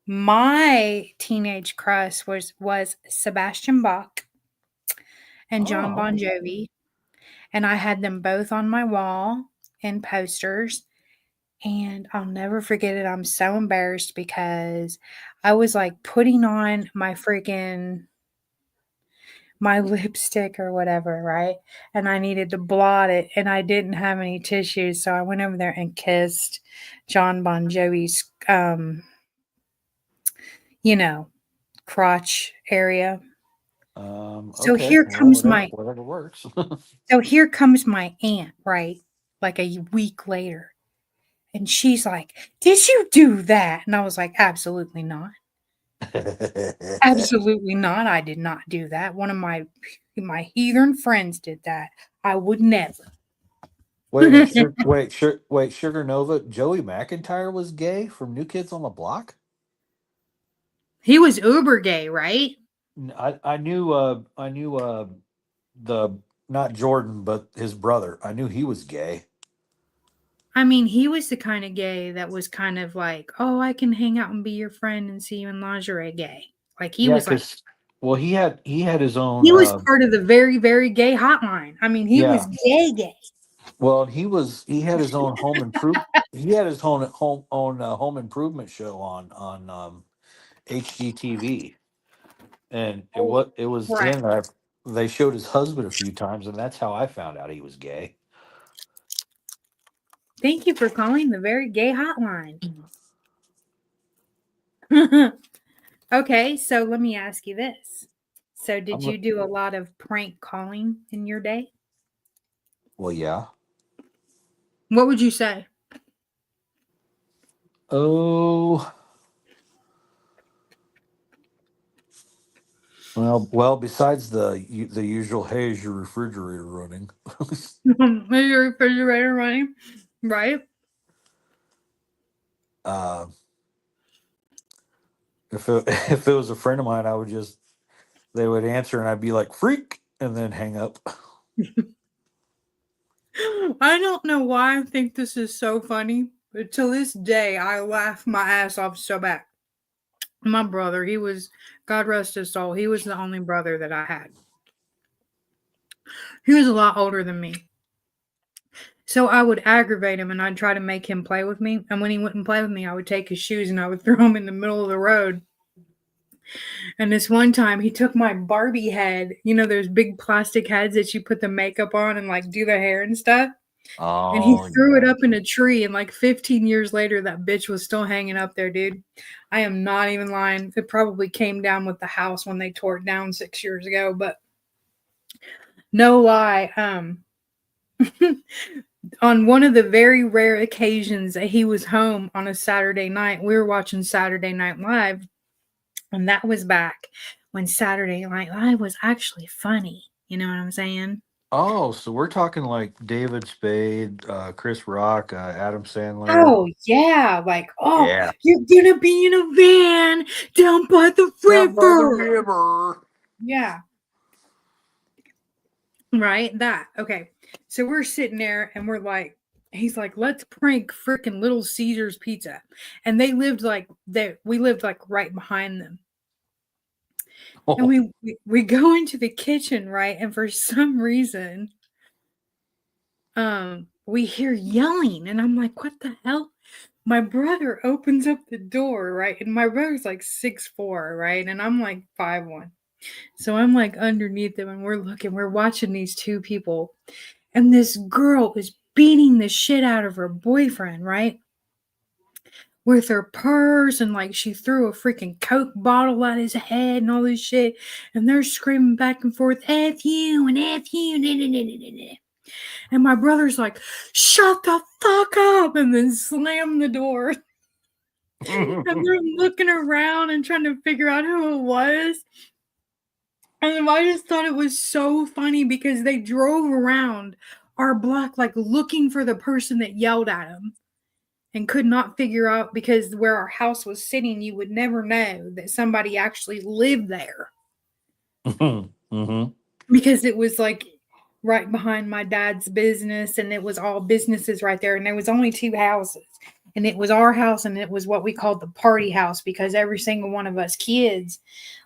My teenage crush was Sebastian Bach and John Oh, Bon Jovi, and I had them both on my wall in posters. And I'll never forget it. I'm so embarrassed because I was like putting on my lipstick or whatever, right? And I needed to blot it and I didn't have any tissues. So I went over there and kissed John Bon Jovi's, you know, crotch area. So okay. here Well, comes my whatever works. so here comes my aunt, right? Like a week later. And she's like, "Did you do that?" And I was like, "Absolutely not. Absolutely not. I did not do that. One of my heathen friends did that. I would never." Wait a minute. Wait. Sugar Nova. Joey McIntyre was gay from New Kids on the Block. He was uber gay, right? I knew. I knew. The not Jordan, but his brother. I knew he was gay. I mean, he was the kind of gay that was kind of like, "Oh, I can hang out and be your friend and see you in lingerie gay." Like he Yeah, was like because well, he had his own. he was part of the very, very gay hotline. I mean, he was Yeah. gay gay. Well, he had his own home improve. He had his own home improvement show on HGTV, and Oh, it was right. then that they showed his husband a few times, and that's how I found out he was gay. Thank you for calling the very gay hotline. Okay, so let me ask you this. So did I'm you do a lot of prank calling in your day? well, yeah. What would you say? Oh, well. Besides the usual, hey, is your refrigerator running? Is your refrigerator running? Right? uh, if it was a friend of mine, I would just they would answer, and I'd be like, "Freak," and then hang up. I don't know why I think this is so funny, but to this day, I laugh my ass off so bad. My brother, he was, God rest his soul, he was the only brother that I had. He was a lot older than me. So I would aggravate him and I'd try to make him play with me. And when he wouldn't play with me, I would take his shoes and I would throw them in the middle of the road. And this one time, he took my Barbie head, those big plastic heads that you put the makeup on and like do the hair and stuff. And he Oh threw it yeah. up in a tree, and like 15 years later, that bitch was still hanging up there, dude. I am not even lying. It probably came down with the house when they tore it down 6 years ago, but no lie. On one of the very rare occasions that he was home on a Saturday night, we were watching Saturday Night Live, and that was back when Saturday Night Live was actually funny. You know what I'm saying? Oh, so we're talking like David Spade, Chris Rock, Adam Sandler. Oh, yeah, like, "Oh, Yeah. you're gonna be in a van down by the Down by the river." river. Yeah, right? That. Okay. So we're sitting there and we're like, he's like, "Let's prank freaking Little Caesars Pizza." And we lived like right behind them. And we go into the kitchen, right? And for some reason, we hear yelling, and I'm like, what the hell? My brother opens up the door, right? And my brother's like 6'4", right? And I'm like 5'1". So I'm like underneath them, and we're watching these two people. And this girl is beating the shit out of her boyfriend, right? With her purse, and like she threw a freaking Coke bottle at his head and all this shit. And they're screaming back and forth, F you and F you. And my brother's like, shut the fuck up, and then slam the door. And they're looking around and trying to figure out who it was. And I just thought it was so funny because they drove around our block, like looking for the person that yelled at them, and could not figure out, because where our house was sitting, you would never know that somebody actually lived there, Mm-hmm. because it was like right behind my dad's business, and it was all businesses right there, and there was only two houses, and it was our house, and it was what we called the party house, because every single one of us kids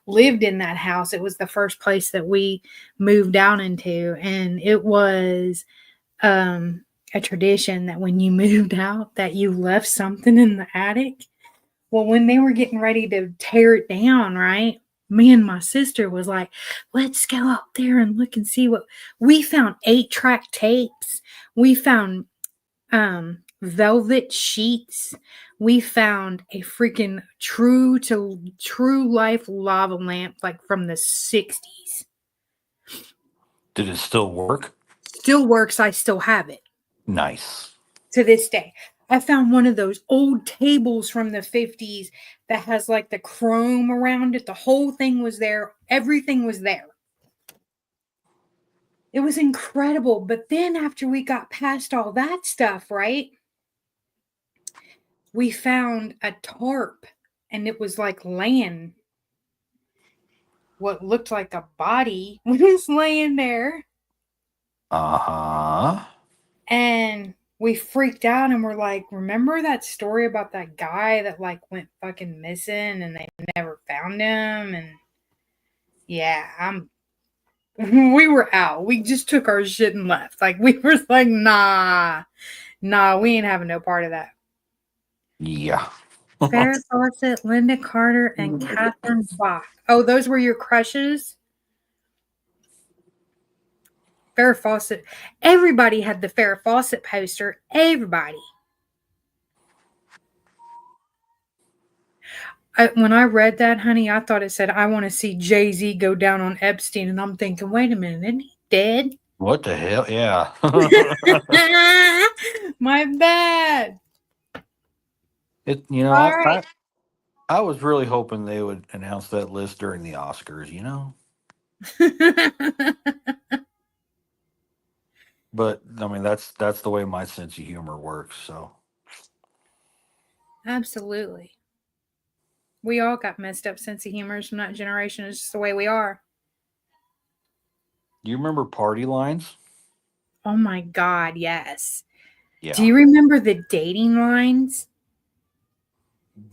lived in that house. It was the first place that we moved down into, and it was a tradition that when you moved out, that you left something in the attic. Well, when they were getting ready to tear it down, right? Me and my sister was like, let's go out there and look and see what we found. 8-track tapes. We found velvet sheets. We found a freaking true life lava lamp, like from the 60s. Did it still work? Still works. I still have it Nice. to this day. I found one of those old tables from the 50s that has like the chrome around it. The whole thing was there. Everything was there. It was incredible. But then after we got past all that stuff, right? We found a tarp, and it was like laying, what looked like a body was laying there. Uh-huh. And we freaked out, and we're like, remember that story about that guy that like went fucking missing and they never found him? And yeah, we were out. We just took our shit and left. Like, we were like, nah, we ain't having no part of that. Yeah. Farrah Fawcett, Linda Carter, and Catherine Bach. Oh, those were your crushes? Farrah Fawcett. Everybody had the Farrah Fawcett poster. Everybody. When I read that, honey, I thought it said, I want to see Jay-Z go down on Epstein. And I'm thinking, wait a minute, isn't he dead? What the hell? Yeah. My bad. All right. I was really hoping they would announce that list during the Oscars, you know? But I mean that's the way my sense of humor works, so Absolutely. We all got messed up sense of humor from that generation. It's just the way we are. do you remember party lines? Oh my God, yes. Do Yeah. you remember the dating lines?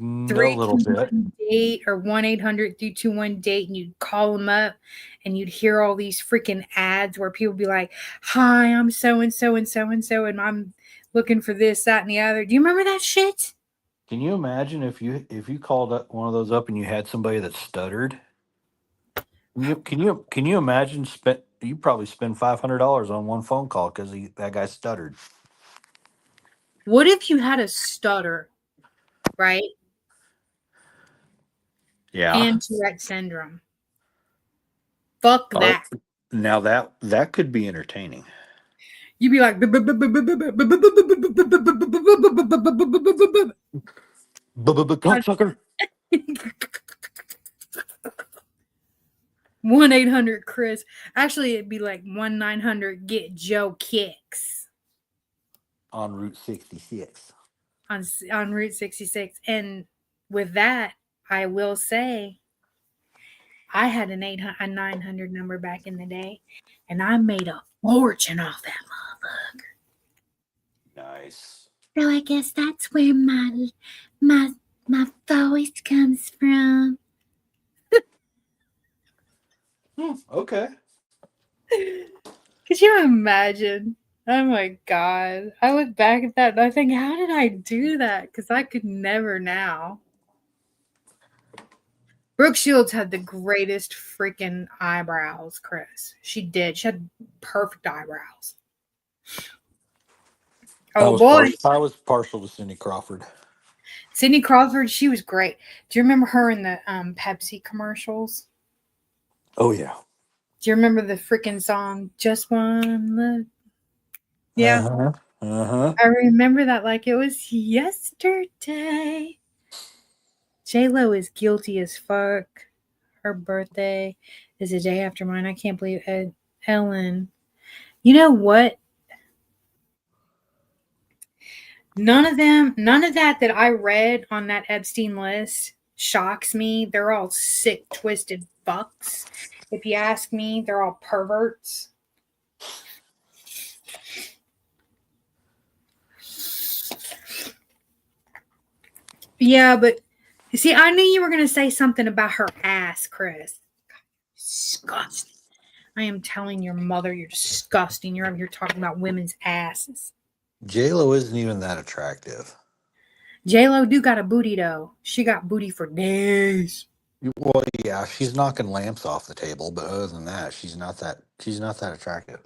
A little bit. 321 date or 1-800-321-DATE, and you'd call them up, and you'd hear all these freaking ads where people be like, hi, I'm so and so and so and so, and I'm looking for this, that, and the other. Do you remember that shit? Can you imagine if you called up one of those up and you had somebody that stuttered? Can you imagine you probably spend $500 on one phone call because that guy stuttered. What if you had a stutter, right? Yeah. And Tourette syndrome. Fuck Oh, that. now that could be entertaining. You'd be like, Cocksucker. 1-800-Chris. Actually, it'd be like 1-900-GET-JOE-KICKS On Route 66. on Route 66. And with that, I will say, I had a 900 number back in the day, and I made a fortune off that motherfucker. Nice. So I guess that's where my my voice comes from. Okay. Could you imagine? Oh my god. I look back at that and I think, how did I do that? Because I could never now. Brooke Shields had the greatest freaking eyebrows, Chris. She did. She had perfect eyebrows. Oh boy. I was partial to Cindy Crawford. Cindy Crawford, she was great. Do you remember her in the Pepsi commercials? Oh yeah. Do you remember the freaking song Just One Look? Uh Yeah. huh. Uh huh. I remember that like it was yesterday. J Lo is guilty as fuck. Her birthday is the day after mine. I can't believe Ellen. You know what? None of that I read on that Epstein list shocks me. They're all sick, twisted fucks. If you ask me, they're all perverts. Yeah, but you see, I knew you were going to say something about her ass, Chris. Disgusting. I am telling your mother you're disgusting. You're over here talking about women's asses. J Lo isn't even that attractive. J-Lo do got a booty, though. She got booty for days. Well, yeah, she's knocking lamps off the table, but other than that, she's not that attractive.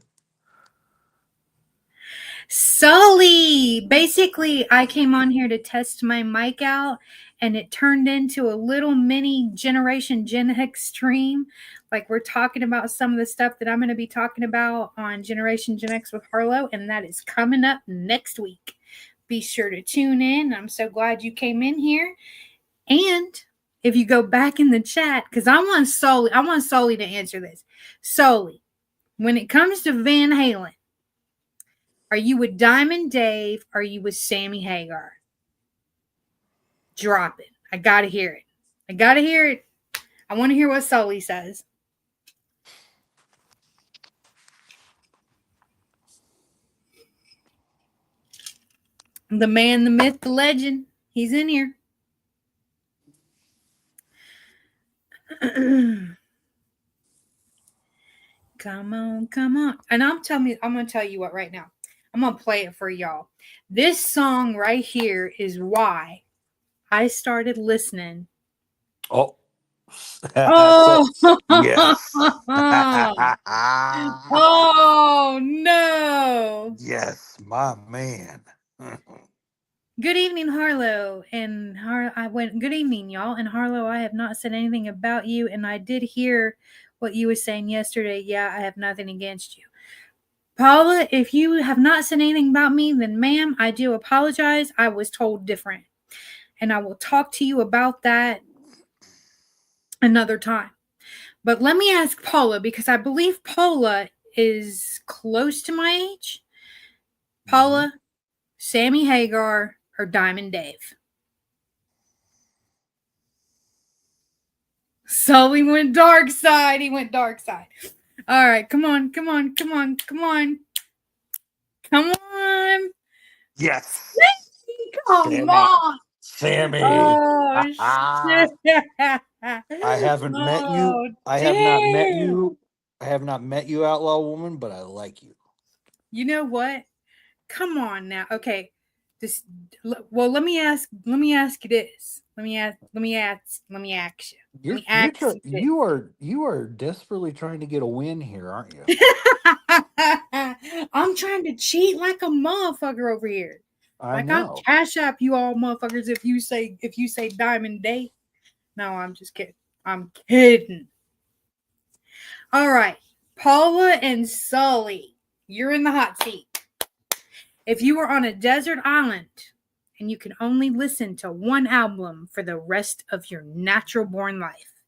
Sully! Basically, I came on here to test my mic out, and it turned into a little mini Generation GenX stream. Like, we're talking about some of the stuff that I'm going to be talking about on Generation GenX with Harlow, and that is coming up next week. Be sure to tune in. I'm so glad you came in here. And if you go back in the chat, because I want Sully to answer this. Sully, when it comes to Van Halen, are you with Diamond Dave? Or are you with Sammy Hagar? Drop it. I gotta hear it. I gotta hear it. I want to hear what Sully says. The man, the myth, the legend. He's in here. Come on, come on. And I'm gonna tell you what right now. I'm gonna play it for y'all. This song right here is why I started listening. Oh, Oh, yes. oh no. Yes, my man. Good evening, Harlow. And I went, good evening, y'all. And Harlow, I have not said anything about you. And I did hear what you were saying yesterday. Yeah, I have nothing against you. Paula, if you have not said anything about me, then ma'am, I do apologize. I was told different. And I will talk to you about that another time. But let me ask Paula, because I believe Paula is close to my age. Paula, Sammy Hagar, or Diamond Dave? So he went dark side. He went dark side. All right, come on, come on, come on, come on. Come on. Yes. Come Sammy. on. Sammy. Oh, shit. I haven't met you. Oh, I have not met damn. you. I have not met you, outlaw woman, but I like you. You know what? Come on now. Okay. This well, let me ask you this. Let me ask you. Let me ask you this. You are desperately trying to get a win here, aren't you? I'm trying to cheat like a motherfucker over here. I Like I'm know. cash app you all motherfuckers if you say Diamond Day. No, I'm just kidding. I'm kidding. All right. Paula and Sully, you're in the hot seat. If you were on a desert island and you could only listen to one album for the rest of your natural born life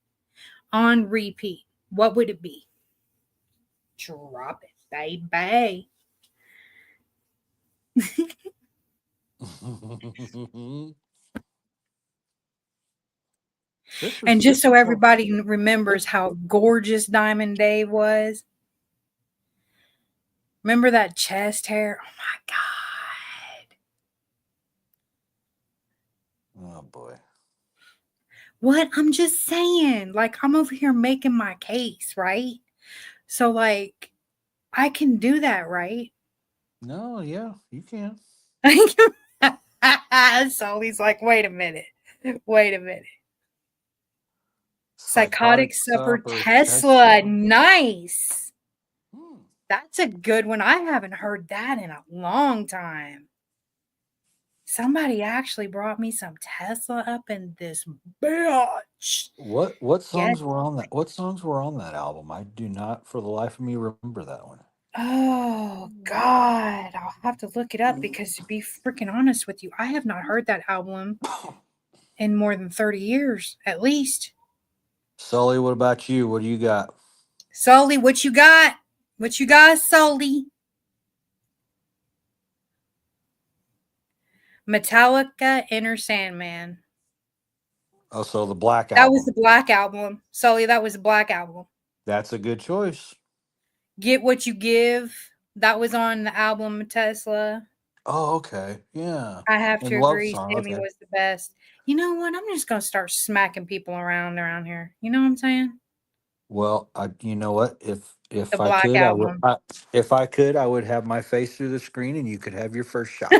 on repeat, what would it be? Drop it, baby. And just so everybody remembers how gorgeous Diamond Dave was, remember that chest hair? Oh my God. Oh boy. What? I'm just saying. Like, I'm over here making my case, right? So, like, I can do that, right? No, yeah, you can. Sully's like, wait a minute. Wait a minute. Psychotic Psychotic Supper Supper Tesla. Tesla. Nice. Hmm. That's a good one. I haven't heard that in a long time. Somebody actually brought me some Tesla up in this bitch. What Get songs were on that? What songs were on that album? I do not, for the life of me, remember that one. Oh God. I'll have to look it up because to be freaking honest with you, I have not heard that album in more than 30 years, at least. Sully, what about you? What do you got? Sully, what you got? What you got, Sully? Metallica Inner Sandman. Oh, so the Black That was the Album. Black Album. Sully, that was the Black Album. That's a good choice. Get What You Give. That was on the album Tesla. Oh, okay. Yeah. I have And to Love agree, Song. Sammy Okay. was the best. You know what? I'm just gonna start smacking people around here. You know what I'm saying? Well, you know what? The If I Black could, I would. Album. If I could, I would have my face through the screen, and you could have your first shot.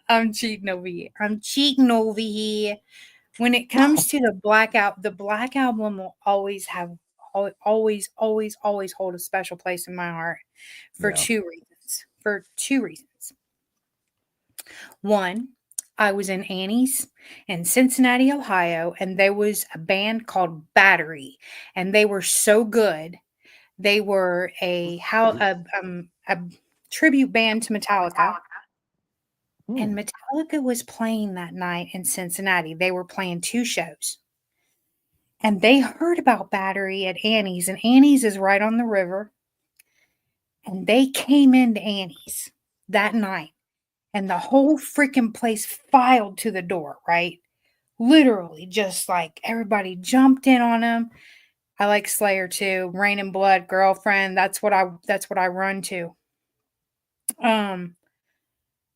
I'm cheating over here. I'm cheating over here. When it comes to the Black Album will always have always hold a special place in my heart for Yeah. two reasons. For two reasons. One, I was in Annie's in Cincinnati, Ohio, and there was a band called Battery, and they were so good. They were a tribute band to Metallica, and Hmm. Metallica was playing that night in Cincinnati. They were playing two shows, and they heard about Battery at Annie's, and Annie's is right on the river, and they came into Annie's that night, and the whole freaking place filed to the door, right? Literally, just like everybody jumped in on him. I like Slayer too. Rain and Blood, Girlfriend. That's what I run to. Um,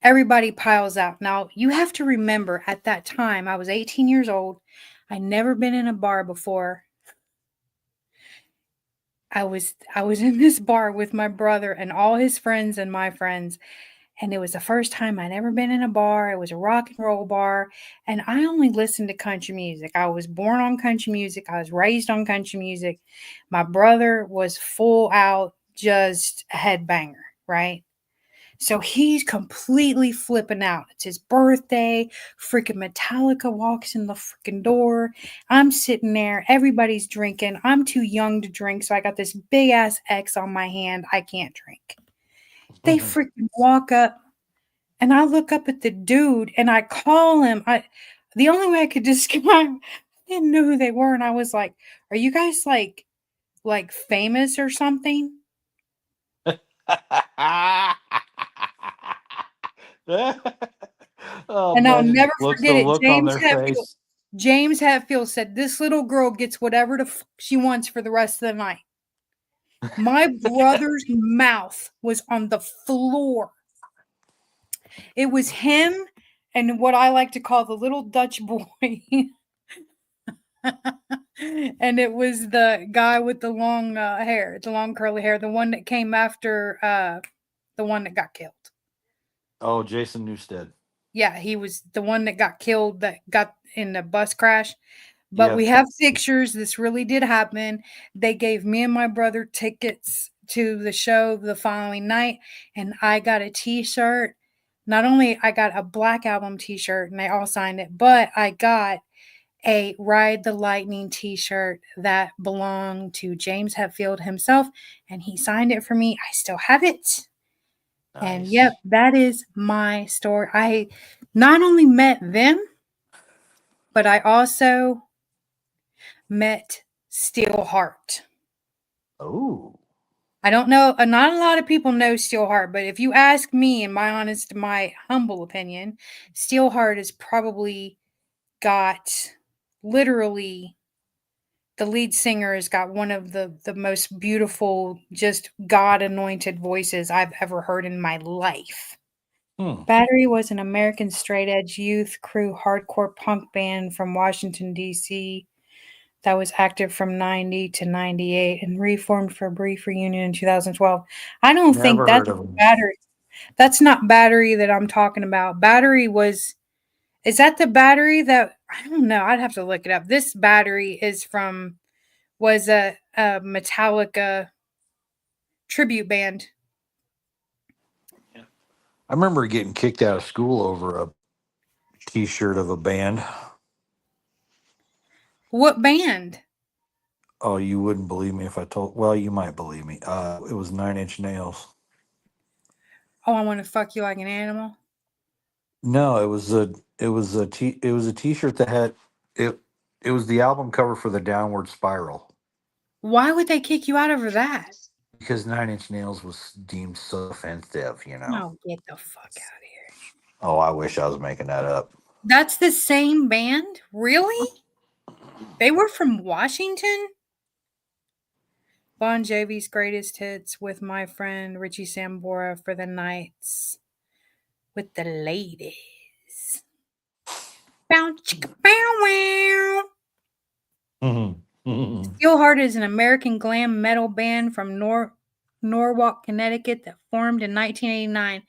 everybody piles out. Now you have to remember at that time I was 18 years old. I never been in a bar before. I was in this bar with my brother and all his friends and my friends, and it was the first time I'd ever been in a bar. It was a rock and roll bar, and I only listened to country music. I was born on country music. I was raised on country music. My brother was full out just a headbanger, right? So he's completely flipping out. It's his birthday. Freaking Metallica walks in the freaking door. I'm sitting there. Everybody's drinking. I'm too young to drink. So I got this big ass X on my hand. I can't drink. They freaking walk up and I look up at the dude and I call him. The only way I could describe I didn't know who they were. And I was like, are you guys like famous or something? Oh And I'll man, it never just looks forget the it. look on their face. James Hetfield said, "This little girl gets whatever the she wants for the rest of the night." My brother's mouth was on the floor. It was him and what I like to call the little Dutch boy. And it was the guy with the long hair, the long curly hair, the one that came after the one that got killed. Oh, Jason Newsted. Yeah, he was the one that got killed that got in the bus crash. But we Yep. have pictures. This really did happen. They gave me and my brother tickets to the show the following night, and I got a T-shirt. Not only I got a Black Album T-shirt, and they all signed it, but I got a Ride the Lightning T-shirt that belonged to James Hetfield himself, and he signed it for me. I still have it. And yep, Nice. that is my story. I not only met them, but I also met Steelheart. Oh. I don't know, not a lot of people know Steelheart, but if you ask me, in my humble opinion, Steelheart has probably got literally the lead singer has got one of the most beautiful, just God anointed voices I've ever heard in my life. Hmm. Battery was an American straight edge youth crew hardcore punk band from Washington, D.C. that was active from 90 to 98 and reformed for a brief reunion in 2012. I don't think Never heard that's of them. Battery. That's not Battery that I'm talking about. Battery was, is that the Battery that, I don't know. I'd have to look it up. This Battery is from, was a Metallica tribute band. I remember getting kicked out of school over a T-shirt of a band. What band? Oh, you wouldn't believe me if I told. Well, you might believe me. It was Nine Inch Nails. Oh, I want to fuck you like an animal. No, it was a T-shirt that had it. It was the album cover for the Downward Spiral Why would they kick you out over that? because Nine Inch Nails was deemed so offensive. You know. No, get the fuck out of here. Oh, I wish I was making that up. That's the same band? Really? They were from Washington? Bon Jovi's greatest hits with my friend Richie Sambora for the nights with the ladies. Bow, chicka, bow, wow. Steelheart is an American glam metal band from Norwalk, Connecticut that formed in 1989.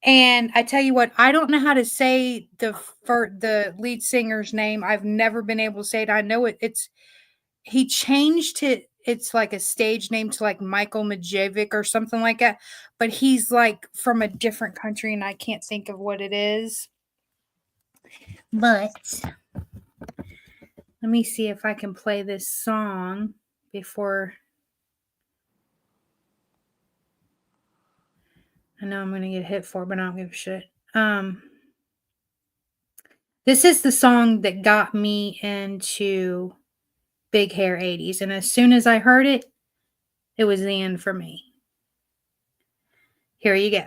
And I tell you what, I don't know how to say the lead singer's name. I've never been able to say it. I know it's he changed it. It's like a stage name to like Michael Majevic or something like that. But he's like from a different country, and I can't think of what it is. But let me see if I can play this song before. I know I'm gonna get hit for, but I don't give a shit. This is the song that got me into Big Hair 80s, and as soon as I heard it, it was the end for me. Here you go.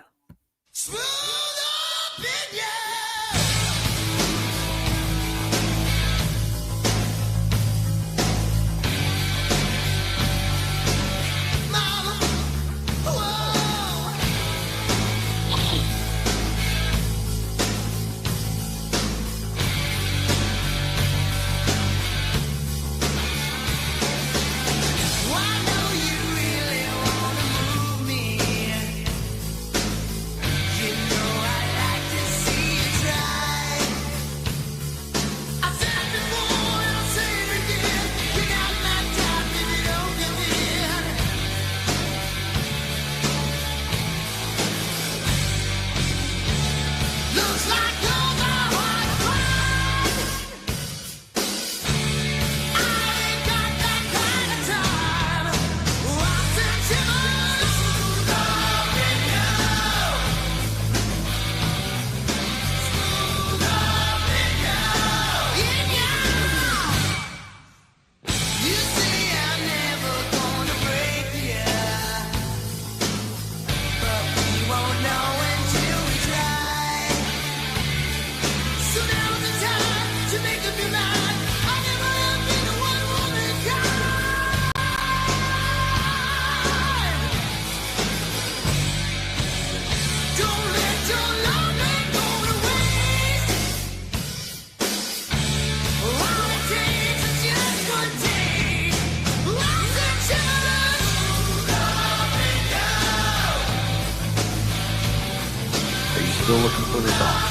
Still looking for the song.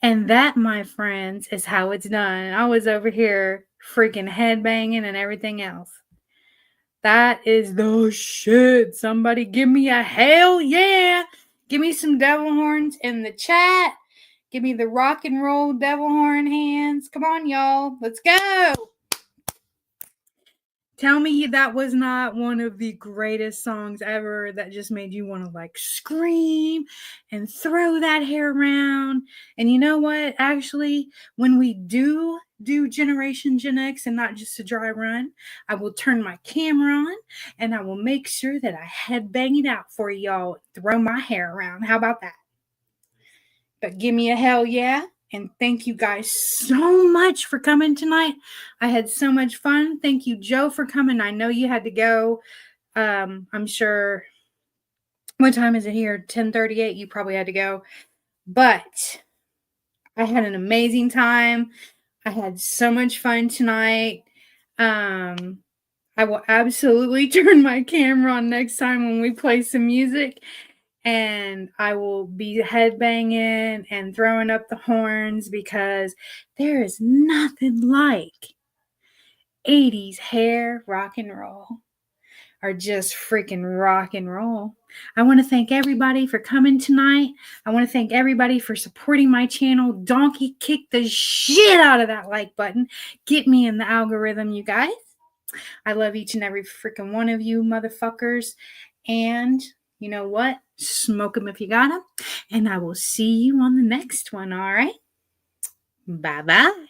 And that, my friends, is how it's done. I was over here freaking headbanging and everything else. That is the shit. Somebody give me a hell yeah. Give me some devil horns in the chat. Give me the rock and roll devil horn hands. Come on, y'all. Let's go. Tell me that was not one of the greatest songs ever that just made you want to like scream and throw that hair around. And you know what? Actually, when we do Generation Gen X and not just a dry run, I will turn my camera on and I will make sure that I headbang it out for y'all. Throw my hair around. How about that? But give me a hell yeah. And thank you guys so much for coming tonight. I had so much fun. Thank you, Joe, for coming. I know you had to go. I'm sure. What time is it here? 10:38. You probably had to go. But I had an amazing time. I had so much fun tonight. I will absolutely turn my camera on next time when we play some music. And I will be headbanging and throwing up the horns because there is nothing like 80s hair rock and roll or just freaking rock and roll. I want to thank everybody for coming tonight. I want to thank everybody for supporting my channel. Donkey kick the shit out of that like button. Get me in the algorithm, you guys. I love each and every freaking one of you motherfuckers. And you know what? Smoke them if you got them. And I will see you on the next one, all right? Bye-bye.